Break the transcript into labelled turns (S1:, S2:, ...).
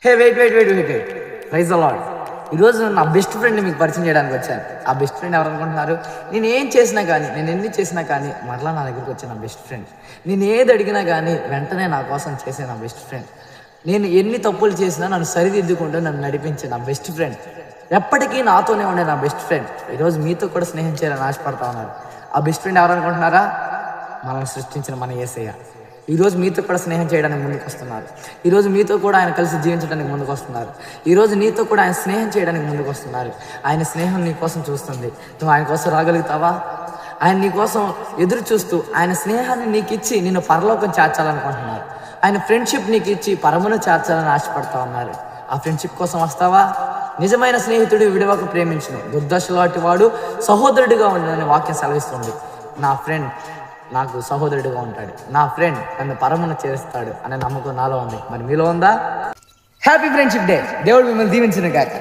S1: Hey wait praise the Lord. ఈరోజు నా best ఫ్రెండ్ని మీకు పరిచయం చేయడానికి వచ్చాను. ఆ బెస్ట్ ఫ్రెండ్ ఎవరు అనుకుంటున్నారు? నేను ఏం చేసినా కానీ, నేను ఎన్ని చేసినా కానీ మరలా నా దగ్గరికి వచ్చే నా బెస్ట్ ఫ్రెండ్. నేను ఏది అడిగినా కానీ వెంటనే నా కోసం చేసే నా బెస్ట్ ఫ్రెండ్. నేను ఎన్ని తప్పులు చేసినా నన్ను సరిదిద్దుకుంటూ నన్ను నడిపించే నా బెస్ట్ ఫ్రెండ్. ఎప్పటికీ నాతోనే ఉండే నా బెస్ట్ ఫ్రెండ్ ఈరోజు మీతో కూడా స్నేహం చేయాలని ఆశపడతా ఉన్నారు. ఆ బెస్ట్ ఫ్రెండ్ ఎవరు అనుకుంటున్నారా? మనల్ని సృష్టించిన మన యేసయ్య ఈరోజు మీతో కూడా స్నేహం చేయడానికి ముందుకు వస్తున్నారు. ఈరోజు మీతో కూడా ఆయన కలిసి జీవించడానికి ముందుకు వస్తున్నారు. ఈరోజు నీతో కూడా ఆయన స్నేహం చేయడానికి ముందుకు వస్తున్నారు. ఆయన స్నేహం నీ కోసం చూస్తుంది. నువ్వు ఆయన కోసం రాగలుగుతావా? ఆయన నీ కోసం ఎదురు చూస్తూ ఆయన స్నేహాన్ని నీకు ఇచ్చి నిన్ను పరలోకం చేర్చాలనుకుంటున్నారు. ఆయన ఫ్రెండ్షిప్ నీకు ఇచ్చి పరమును చేర్చాలని ఆశపడతా ఉన్నారు. ఆ ఫ్రెండ్షిప్ కోసం వస్తావా? నిజమైన స్నేహితుడు విడవక ప్రేమించును, దుర్దశలాంటి వాడు సహోదరుడిగా ఉండదని వాక్యం సెలవిస్తుంది. నా ఫ్రెండ్ నాకు సహోదరుడిగా ఉంటాడు, నా ఫ్రెండ్ నన్ను పరమున చేస్తాడు అనే నమ్మకం నాలో ఉంది. మరి మీలో ఉందా? Happy friendship day. దేవుడు మిమ్మల్ని దీవించిన గాక.